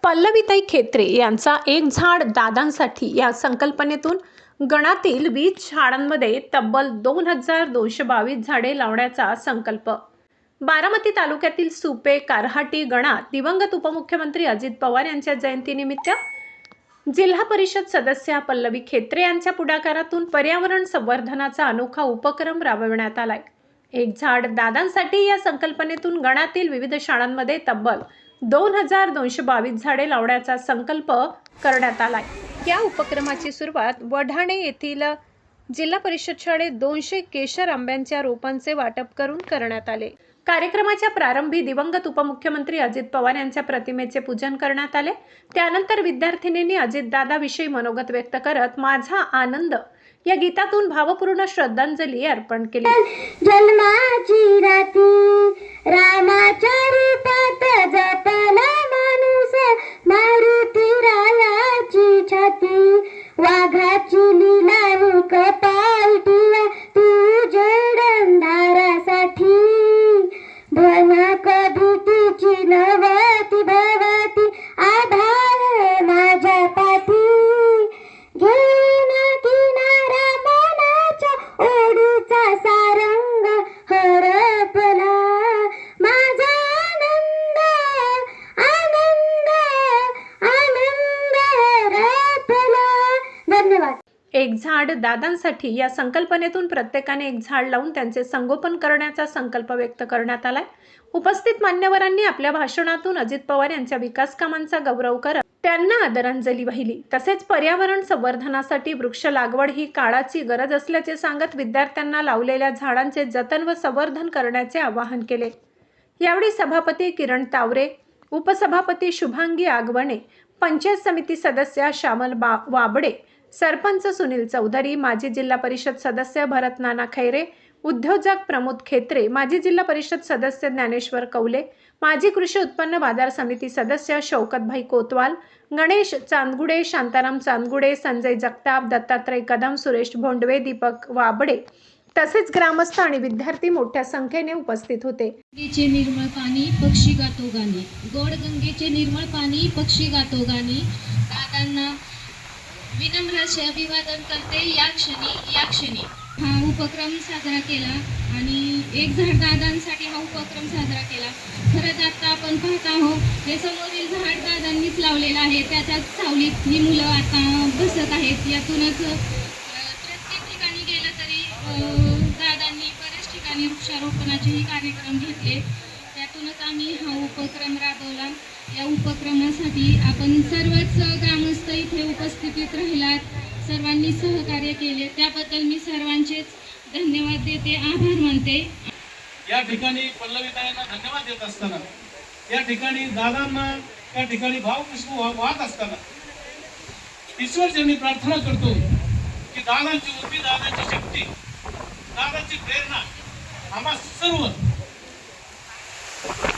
पल्लवीताई खेत्रे यांचा एक झाड दादांसाठी या संकल्पनेतून गणातील 20 शाळांमध्ये तब्बल 2222 झाडे लावण्याचा संकल्प। बारामती तालुक्यातील सुपे कारहाटी गणात दिवंगत उपमुख्यमंत्री अजित पवार यांच्या जयंतीनिमित्त जिल्हा परिषद सदस्य पल्लवी खेत्रे यांच्या पुढाकारातून पर्यावरण संवर्धनाचा अनोखा उपक्रम राबविण्यात आलाय। एक झाड दादांसाठी या संकल्पनेतून गणातील विविध शाळांमध्ये तब्बल 2222 झाडे लावण्याचा संकल्प करण्यात आलाय। या उपक्रमाची सुरुवात वढाणे येथील जिल्हा परिषद शाळेत 200 केशर आंब्यांच्या रोपांचे वाटप करून करण्यात आले। कार्यक्रमाच्या प्रारंभी दिवंगत उपमुख्यमंत्री अजित पवार यांच्या प्रतिमेचे पूजन करण्यात आले। त्यानंतर विद्यार्थिनींनी अजितदादाविषयी मनोगत व्यक्त करत माझा आनंद या गीतातून भावपूर्ण श्रद्धांजली अर्पण केली। जन्माची राती रामाच्या रूपात जपला माणूस मारुती रायाची छाती वाघाची लीला कपालटिया तुझे अंधारासाठी भना कधी तिची नवती भवती आधार माझ्या पाठी घेऊन किनारा मनाच्या ओढीचा सारंग हरपला माझा आनंद आनंद आनंद हरपला। धन्यवाद। एक झाड दादांसाठी या संकल्पनेतून प्रत्येकाने एक झाड लावून त्यांचे संगोपन करण्याचा संकल्प व्यक्त करण्यात आलाय। उपस्थित मान्यवरांनी आपल्या भाषणातून अजित पवार यांच्या विकास कामांचा गौरव करत त्यांना आदरांजली वाहिली। तसेच पर्यावरण संवर्धनासाठी वृक्ष लागवड ही काळाची गरज असल्याचे सांगत विद्यार्थ्यांना लावलेल्या झाडांचे जतन व संवर्धन करण्याचे आवाहन केले। यावेळी सभापती किरण तावरे, उपसभापती शुभांगी आगवणे, पंचायत समिती सदस्य श्यामल वाबडे, सरपंच सुनील चौधरी, माजी जिल्हा परिषद सदस्य भरत नाना खैरे, उद्योजक प्रमोद खेत्रे, माजी जिल्हा परिषद सदस्य ज्ञानेश्वर कौले, माजी कृषी उत्पन्न बाजार समिती सदस्य शौकतभाई कोतवाल, गणेश चांदगुडे, शांताराम चांदगुडे, संजय जगताप, दत्तात्रय कदम, सुरेश भोंडवे, दीपक वाबडे तसेच ग्रामस्थ आणि विद्यार्थी मोठ्या संख्येने उपस्थित होते। गंगेचे निर्मळ पाणी पक्षी गातो गाणी, गोड गंगेचे निर्मळ पाणी पक्षी गातो गाणी। दादांना विनम्र असे अभिवादन करते या क्षणी हा उपक्रम साजरा केला आणि एक झाड दादांसाठी हा उपक्रम साजरा केला। खरंच आता आपण पाहत आहोत हे समोरील झाड दादांनीच लावलेलं आहे, त्याच्याच सावलीत ही मुलं आता बसत आहेत। यातूनच प्रत्येक ठिकाणी गेलं तरी दादांनी बऱ्याच ठिकाणी वृक्षारोपणाचेही कार्यक्रम घेतले, त्यातूनच आम्ही हा उपक्रम राबवला। या उपक्रमासाठी आपण सर्वच ग्रामस्थ इथे उपस्थितीत राहिलात, सर्वांनी सहकार्य केले, त्याबद्दल मी सर्वांचेच धन्यवाद देते, आभार मानते। या ठिकाणी पल्लवीताईंना धन्यवाद देत असताना, या ठिकाणी दादांना या ठिकाणी भावपुष्प वाहत असताना ईश्वरचरणी प्रार्थना करतो की दादांची उर्मी, दादांची शक्ती, दादांची प्रेरणा आम्हा सर्व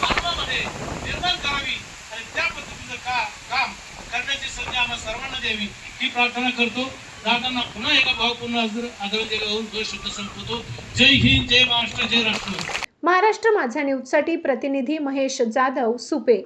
मानवामध्ये निर्माण करावी आणि त्या पद्धतीचं काम करण्याची संधी आम्हा सर्वांना द्यावी ही प्रार्थना करतो। दादांना पुन्हा एका भावपूर्ण आदरांजली वाहून 2 शब्द संपवतो। जय हिंद, जय महाराष्ट्र, जय राष्ट्र। महाराष्ट्र माझा न्यूजसाठी प्रतिनिधी महेश जाधव, सुपे।